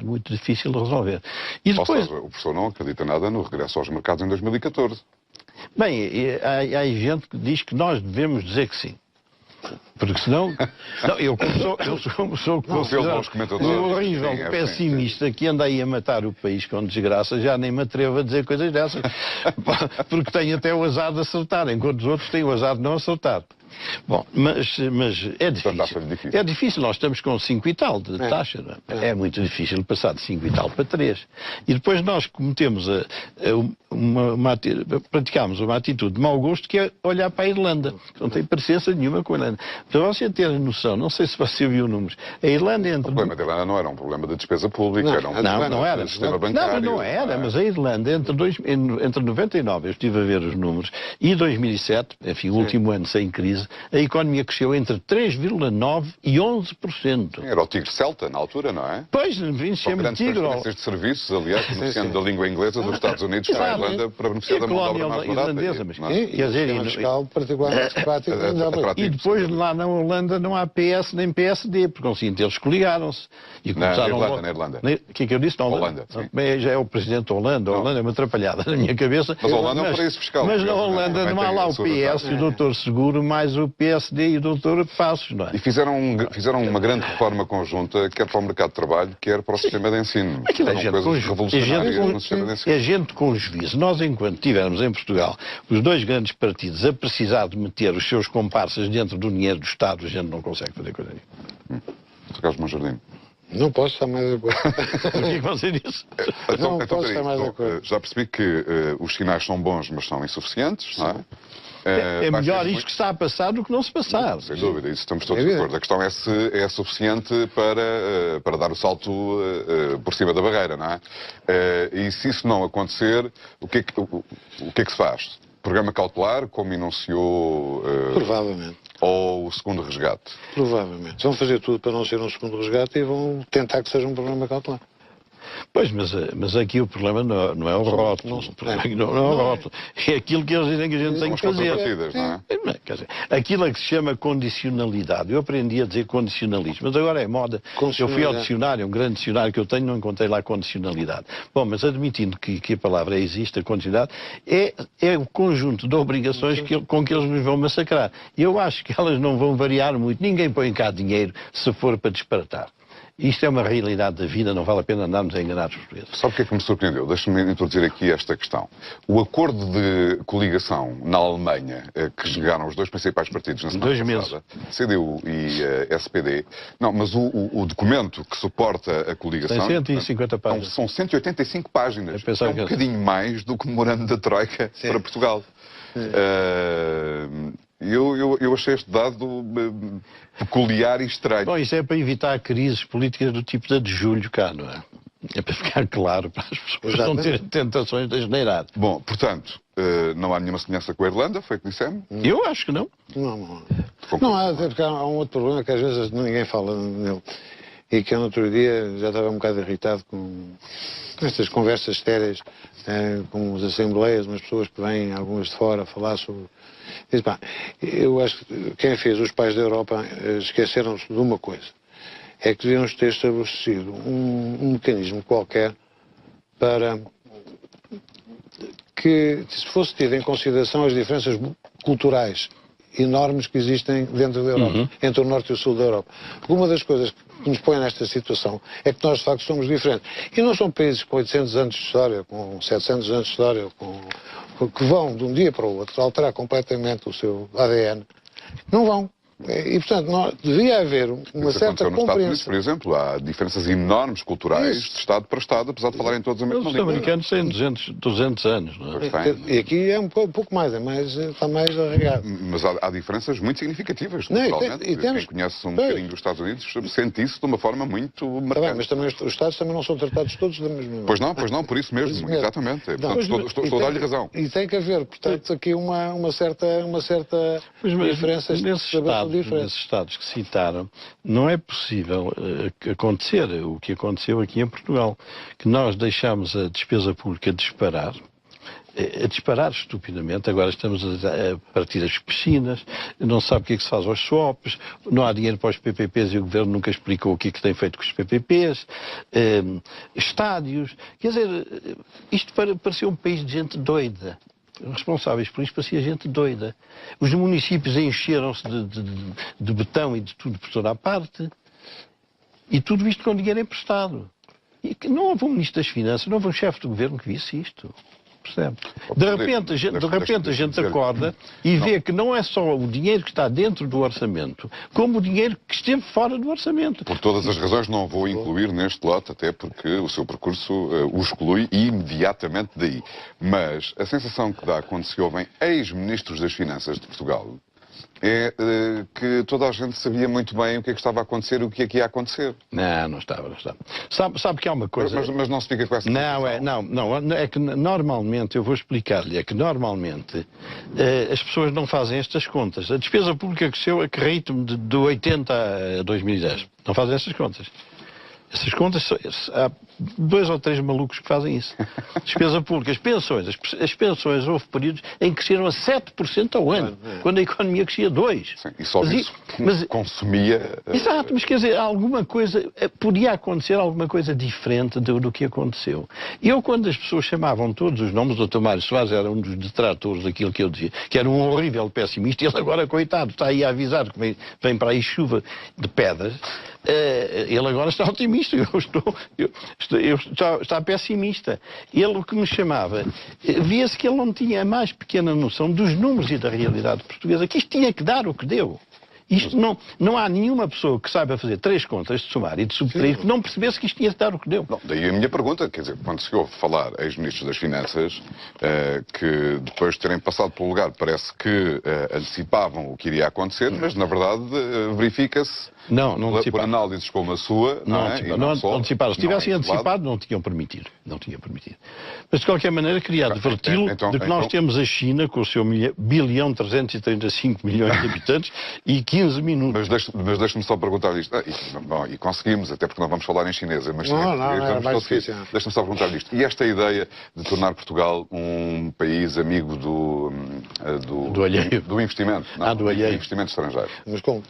muito difícil de resolver. E depois... Ou seja, o professor não acredita nada no regresso aos mercados em 2014. Bem, há gente que diz que nós devemos dizer que sim. Porque senão... Não, eu como sou um horrível pessimista que anda aí a matar o país com desgraça, já nem me atrevo a dizer coisas dessas. Porque tenho até o azar de acertar, enquanto os outros têm o azar de não acertar. Bom, mas é difícil. É difícil, nós estamos com 5 e tal de taxa. Não é? É muito difícil passar de 5 e tal para 3. E depois nós cometemos praticamos uma atitude de mau gosto, que é olhar para a Irlanda, que não tem parecença nenhuma com a Irlanda. Para você ter noção, não sei se você viu números, a Irlanda entra... O problema da Irlanda não era um problema de despesa pública, era um problema do sistema bancário. Não era, mas a Irlanda, entre 99, eu estive a ver os números, e 2007, enfim, o último ano sem crise, a economia cresceu entre 3,9% e 11%. Era o tigre celta, na altura, não é? Pois, enfim, chama tigre. Transferências de serviços, aliás, beneficiando da língua inglesa dos Estados Unidos para a Irlanda, para beneficiar da mão de obra mais barata. E depois lá na Holanda não há PS nem PSD, porque conseguinte eles coligaram-se. Na Irlanda. O que é que eu disse? Na Holanda. Já é o presidente da Holanda. A Holanda é uma atrapalhada na minha cabeça. Mas a Holanda é um paraíso fiscal. Mas na Holanda não há lá o PS e o doutor Seguro, mais o PSD e o doutor Passos, não é? E fizeram uma grande reforma conjunta, quer para o mercado de trabalho, quer para o sistema de ensino. Aquilo é gente com juízo. Nós, enquanto tivemos em Portugal os dois grandes partidos a precisar de meter os seus comparsas dentro do dinheiro do Estado, a gente não consegue fazer coisa nenhuma. Carlos Monjardim. Não posso estar mais de acordo. O que você disse? Não posso estar mais de acordo. Já percebi que os sinais são bons, mas são insuficientes, não é? É melhor isto que está a passar do que não se passar. Sem dúvida, isso estamos todos de acordo. A questão é se é suficiente para dar o salto por cima da barreira, não é? E se isso não acontecer, o que é que se faz? Programa cautelar, como enunciou... Provavelmente. Ou o segundo resgate? Provavelmente. Vão fazer tudo para não ser um segundo resgate e vão tentar que seja um programa cautelar. Pois, mas aqui o problema não é o rótulo. Não é o rótulo. É aquilo que eles dizem que a gente tem que fazer. Não é? Quer dizer, aquilo é que se chama condicionalidade. Eu aprendi a dizer condicionalismo, mas agora é moda. Eu fui ao dicionário, um grande dicionário que eu tenho, não encontrei lá condicionalidade. Bom, mas admitindo que a palavra existe, a condicionalidade, é o conjunto de obrigações com que eles nos vão massacrar. E eu acho que elas não vão variar muito. Ninguém põe cá dinheiro se for para disparatar. Isto é uma realidade da vida, não vale a pena andarmos a enganar os portugueses. Sabe o que é que me surpreendeu? Deixa-me introduzir aqui esta questão. O acordo de coligação na Alemanha, que chegaram os dois principais partidos na semana passada, CDU e SPD, não, mas o documento que suporta a coligação... Tem 150 páginas. São 185 páginas. É um bocadinho mais do que o memorando da Troika para Portugal. Eu achei este dado peculiar e estranho. Bom, isso é para evitar crises políticas do tipo da de julho cá, não é? É para ficar claro, para as pessoas não terem tentações de asneirado. Bom, portanto, não há nenhuma semelhança com a Irlanda, foi o que dissemos? Eu acho que não. Não há, até porque há um outro problema que às vezes ninguém fala nele. E que eu no outro dia já estava um bocado irritado com estas conversas estéreis, com as assembleias, umas pessoas que vêm, algumas de fora, a falar sobre... Diz, pá, eu acho que quem fez os pais da Europa esqueceram-se de uma coisa. É que deviam ter estabelecido um mecanismo qualquer para que se fosse tido em consideração as diferenças culturais enormes que existem dentro da Europa, entre o norte e o sul da Europa. Porque uma das coisas que nos põe nesta situação é que nós de facto somos diferentes. E não são países com 800 anos de história, com 700 anos de história, que vão de um dia para o outro alterar completamente o seu ADN. Não vão. E, portanto, devia haver uma certa compreensão. Nos Estados Unidos, por exemplo, há diferenças enormes culturais de Estado para Estado, apesar de falarem todos a mesma língua. Os americanos têm 200 anos, não é? E aqui é um pouco mais, está mais arregado. Mas há diferenças muito significativas, naturalmente. Quem conhece um bocadinho dos Estados Unidos sente isso de uma forma muito marcante. Mas também os Estados também não são tratados todos da mesma maneira. Pois não, por isso mesmo, exatamente. Portanto, estou a dar-lhe razão. E tem que haver, portanto, aqui uma certa diferença. Nesses Estados que citaram, não é possível acontecer o que aconteceu aqui em Portugal, que nós deixamos a despesa pública disparar a disparar estupidamente. Agora estamos a partir as piscinas, não se sabe o que é que se faz aos swaps, não há dinheiro para os PPPs e o Governo nunca explicou o que é que tem feito com os PPPs, estádios, quer dizer, isto pareceu um país de gente doida. Os responsáveis por isto parecia gente doida. Os municípios encheram-se de betão e de tudo por toda a parte, e tudo isto com dinheiro emprestado. E que não houve um Ministro das Finanças, não houve um chefe do Governo que visse isto. Percebe? De repente a gente acorda e vê que não é só o dinheiro que está dentro do orçamento, como o dinheiro que esteve fora do orçamento. Por todas as razões não vou incluir neste lote, até porque o seu percurso o exclui imediatamente daí. Mas a sensação que dá quando se ouvem ex-ministros das Finanças de Portugal é que toda a gente sabia muito bem o que é que estava a acontecer e o que é que ia acontecer. Não estava. Sabe que há uma coisa... Mas não se fica com essa Não, é que normalmente, eu vou explicar-lhe, é que normalmente as pessoas não fazem estas contas. A despesa pública cresceu a que ritmo de 80 a 2010. Não fazem estas contas. Essas contas, há 2 ou 3 malucos que fazem isso. Despesa pública, as pensões, houve períodos em que cresceram a 7% ao ano, quando a economia crescia 2%. Sim, e só isso consumia... Exato, mas quer dizer, alguma coisa, podia acontecer alguma coisa diferente do que aconteceu. Eu, quando as pessoas chamavam todos os nomes, o Dr. Mário Soares era um dos detratores daquilo que eu dizia, que era um horrível pessimista, e ele agora, coitado, está aí a avisar que vem para aí chuva de pedras. Ele agora está otimista, está pessimista. Ele, o que me chamava, via-se que ele não tinha a mais pequena noção dos números e da realidade portuguesa, que isto tinha que dar o que deu. Isto não há nenhuma pessoa que saiba fazer 3 contas de somar e de subtrair que não percebesse que isto tinha de dar o que deu. Não, daí a minha pergunta, quer dizer, quando se ouve falar ex-ministros das Finanças, que depois de terem passado pelo lugar parece que antecipavam o que iria acontecer, mas na verdade verifica-se por análises como a sua, não anteciparam. Se tivessem antecipado, não tinham permitido. Mas de qualquer maneira queria adverti-lo de que nós temos a China com o seu 1.335 milhões de habitantes e 15 minutos. Mas deixe-me só perguntar isto. E conseguimos, até porque não vamos falar em chinesa, mas é mais difícil. Deixe-me só perguntar isto. E esta ideia de tornar Portugal um país amigo do investimento? Do alheio. Do investimento estrangeiro. Mas como?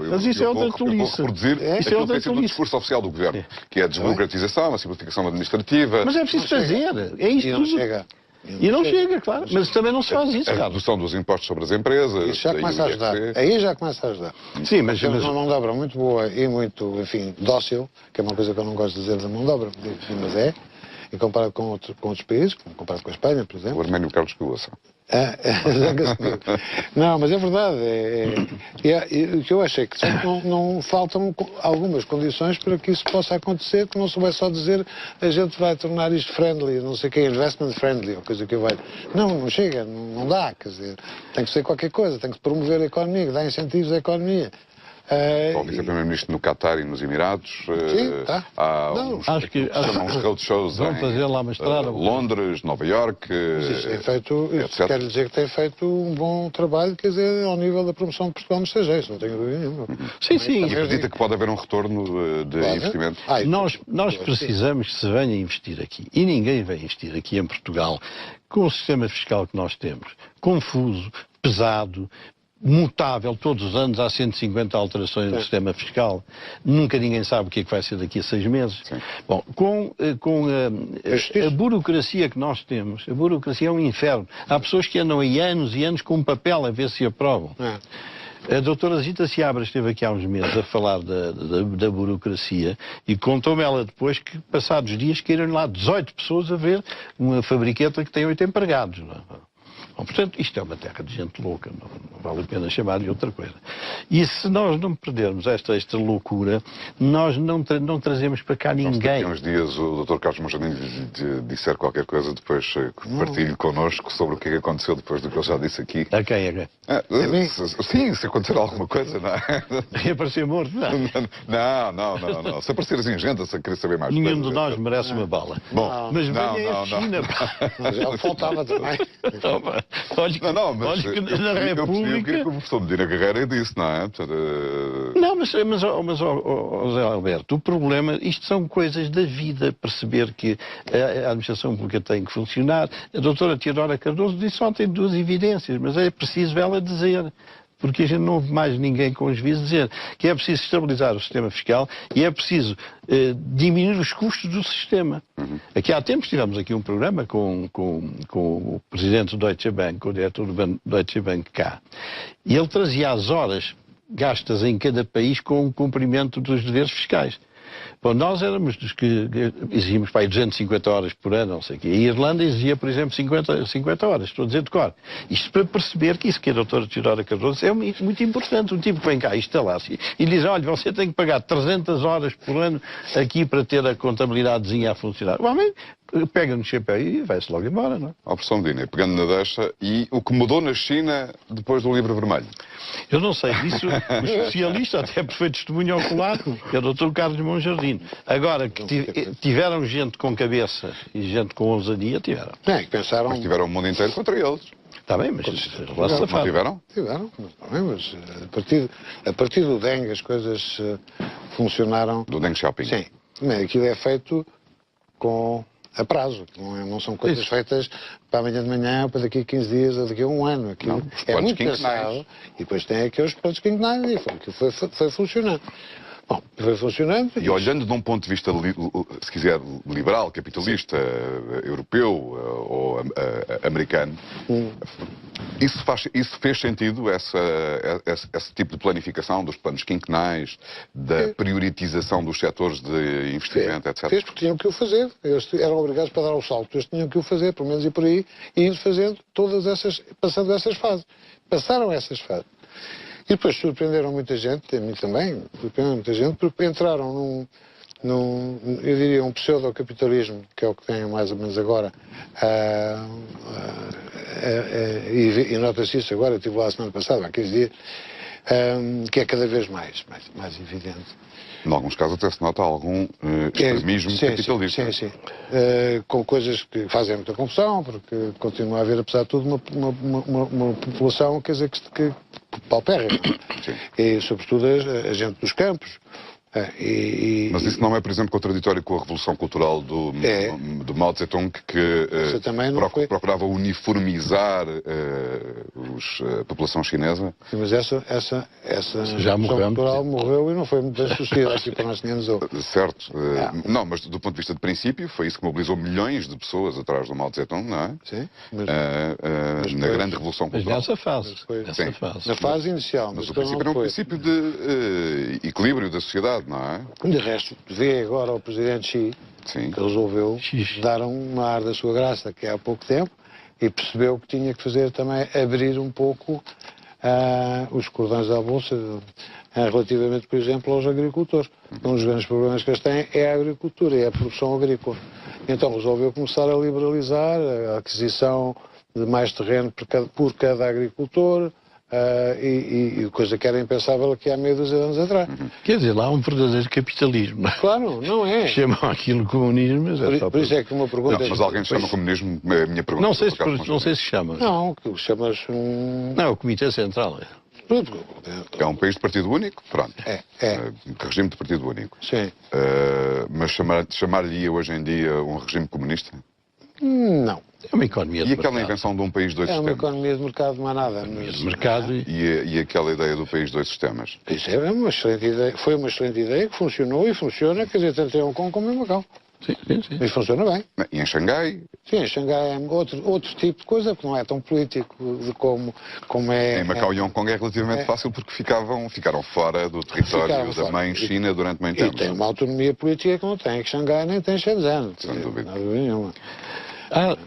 Mas isso é outra tolice. Eu vou reproduzir aquilo que tem sido o discurso oficial do Governo, que é a desburocratização, a simplificação administrativa. Mas é preciso fazer. É isto tudo. E não chega, claro. Mas também não se faz isso, A redução dos impostos sobre as empresas. Isso já começa a ajudar. Aí já começa a ajudar. Sim, mas temos uma mão de obra muito boa e muito, enfim, dócil, que é uma coisa que eu não gosto de dizer da mão de obra, mas é. E comparado com outros países, comparado com a Espanha, por exemplo. O Arménio Carlos Coaça. Não, mas é verdade. O que eu acho é que não faltam algumas condições para que isso possa acontecer, que não se vai só dizer a gente vai tornar isto friendly, não sei o que, investment friendly, ou coisa que vai. Não chega, não dá, quer dizer, tem que ser qualquer coisa, tem que promover a economia, dar incentivos à economia. O vice-primeiro-ministro no Qatar e nos Emirados. Sim, tá. Há uns roadshows em Londres, Nova Iorque. Isso quer dizer que tem feito um bom trabalho, quer dizer, ao nível da promoção de Portugal no estrangeiro, não tenho dúvida nenhuma. Sim. E acredita que pode haver um retorno de investimento? Nós precisamos que se venha investir aqui. E ninguém vem investir aqui em Portugal com o sistema fiscal que nós temos. Confuso, pesado, mutável, todos os anos há 150 alterações no sistema fiscal. Nunca ninguém sabe o que é que vai ser daqui a 6 meses. Sim. Bom, com a burocracia que nós temos, a burocracia é um inferno. Há pessoas que andam aí anos e anos com um papel a ver se aprovam. A doutora Zita Seabra esteve aqui há uns meses a falar da burocracia e contou-me ela depois que, passados dias, caíram lá 18 pessoas a ver uma fabriqueta que tem 8 empregados. Bom, portanto, isto é uma terra de gente louca, não vale a pena chamar de outra coisa. E se nós não perdermos esta loucura, nós não trazemos para cá ninguém. Daqui a uns dias o Dr. Carlos Monjardim disser qualquer coisa, depois partilhe connosco sobre o que aconteceu depois do que ele já disse aqui. A quem? A quem? Sim, se acontecer alguma coisa, não é? E aparecer morto, não. Se aparecer assim, gente, se querer saber mais. Nenhum de nós merece uma bala. Bom, mas venha a China. Já faltava também. Olha que na República... Eu percebi o que o professor Medina Carreira disse, não é? Não, mas José Alberto, o problema, isto são coisas da vida, perceber que a administração pública tem que funcionar. A doutora Teodora Cardoso disse ontem duas evidências, mas é preciso ela dizer. Porque a gente não ouve mais ninguém com os juízes dizer que é preciso estabilizar o sistema fiscal e é preciso diminuir os custos do sistema. Aqui há tempos tivemos aqui um programa com o presidente do Deutsche Bank, com o diretor do Deutsche Bank cá, e ele trazia as horas gastas em cada país com o cumprimento dos deveres fiscais. Bom, nós éramos dos que exigimos para aí 250 horas por ano, não sei o quê. A Irlanda exigia, por exemplo, 50 horas, estou a dizer de cor. Isto para perceber que isso que a doutora Teodora Cardoso é muito importante. Um tipo que vem cá instalar-se e diz, olha, você tem que pagar 300 horas por ano aqui para ter a contabilidadezinha a funcionar. O homem pega no chapéu e vai-se logo embora, não é? Ó, professor Medina, pegando na deixa, e o que mudou na China depois do Livro Vermelho? Eu não sei disso, o especialista até por foi testemunho ocular, que é o Dr. Carlos Monjardim. Agora, que tiveram gente com cabeça e gente com ousadia, tiveram. É, que pensaram... Mas tiveram o mundo inteiro contra eles. Está bem, mas não tiveram? Tiveram, mas a partir do Deng as coisas funcionaram... Do Deng Xiaoping. Sim, aquilo é feito com... a prazo, não são coisas feitas para amanhã de manhã, para daqui a 15 dias ou daqui a um ano. Aquilo é muito pensado. E depois tem aqueles planos quinquenais e foi funcionando. Bom, foi funcionando. E olhando de um ponto de vista, se quiser, liberal, capitalista, europeu ou americano, isso fez sentido, esse tipo de planificação dos planos quinquenais, da prioritização dos setores de investimento, etc. Fez porque tinham que o fazer. Eles eram obrigados para dar o salto. Eles tinham que o fazer, pelo menos ir por aí, e ir fazendo passando essas fases. Passaram essas fases. E depois surpreenderam muita gente, a mim também, surpreenderam muita gente, porque entraram eu diria, um pseudo-capitalismo, que é o que tem mais ou menos agora, e nota-se isso agora, eu estive lá a semana passada, há 15 dias, que é cada vez mais evidente. Em alguns casos até se nota algum extremismo capitalista. Sim. Com coisas que fazem muita confusão, porque continua a haver, apesar de tudo, uma população, quer dizer, que paupérrima. E, sobretudo, a gente dos campos. Mas isso não é, por exemplo, contraditório com a revolução cultural do Mao Tse-tung, que procurava uniformizar a população chinesa? Sim, mas essa já revolução cultural morreu e não foi muito bem sucedida aqui para nós tínhamos. Certo. Não, mas do ponto de vista de princípio, foi isso que mobilizou milhões de pessoas atrás do Mao Tse-tung, não é? Sim. Na grande revolução cultural. Mas nessa fase. Na fase inicial. Mas o princípio era um princípio de equilíbrio da sociedade. Não é? De resto, vê agora o presidente Xi, que resolveu dar um ar da sua graça, que há pouco tempo, e percebeu que tinha que fazer também, abrir um pouco os cordões da bolsa, relativamente, por exemplo, aos agricultores. Um dos grandes problemas que eles têm é a agricultura, é a produção agrícola. Então resolveu começar a liberalizar a aquisição de mais terreno por cada agricultor, e coisa que era impensável aqui há meia dúzia de anos atrás. Quer dizer, lá há um verdadeiro capitalismo. Claro, não é. Chamam aquilo comunismo, mas é só por isso é que uma pergunta... Não, mas alguém chama comunismo, a minha pergunta... Não sei se chama. Não, que chamas Não, é o Comitê Central. É um país de partido único? Pronto. Regime de partido único. Sim. Mas chamar-lhe hoje em dia um regime comunista? Não. É uma economia de mercado. E aquela invenção de um país de dois sistemas? É uma economia de mercado, não há nada. De mercado e aquela ideia do país de dois sistemas? Isso é uma excelente ideia. Foi uma excelente ideia que funcionou e funciona, quer dizer, tanto em Hong Kong como em Macau. Sim. E funciona bem. E em Xangai? Sim, em Xangai é outro tipo de coisa, que não é tão político de como é... Em Macau e Hong Kong é relativamente fácil porque ficaram fora do território da mãe China durante muito tempo. E tem uma autonomia política que não tem, que Xangai nem tem Shenzhen. Sem dúvida. Não há dúvida nenhuma.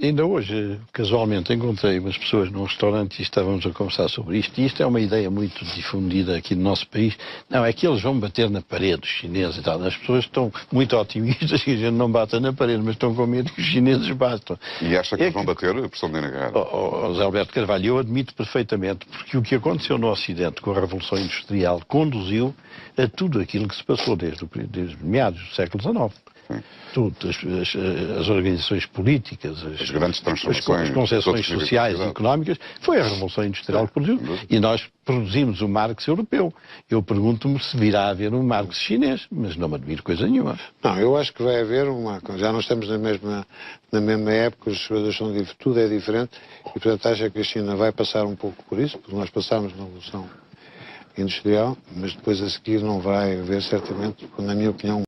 Ainda hoje, casualmente, encontrei umas pessoas num restaurante e estávamos a conversar sobre isto. E isto é uma ideia muito difundida aqui no nosso país. Não, é que eles vão bater na parede, os chineses e tal. As pessoas estão muito otimistas que a gente não bata na parede, mas estão com medo que os chineses batam. E acha que eles vão bater, professor Medina Carreira? José Alberto Carvalho, eu admito perfeitamente, porque o que aconteceu no Ocidente com a Revolução Industrial conduziu a tudo aquilo que se passou desde meados do século XIX. tudo, as organizações políticas, as grandes transformações, as concessões sociais e económicas, foi a Revolução Industrial que produziu. E nós produzimos o Marx europeu. Eu pergunto-me se virá a haver um Marx chinês, mas não me admiro coisa nenhuma. Não, eu acho que vai haver já não estamos na mesma época, as coisas são tudo é diferente, e portanto acho que a China vai passar um pouco por isso, porque nós passámos na Revolução Industrial, mas depois a seguir não vai haver certamente, na minha opinião,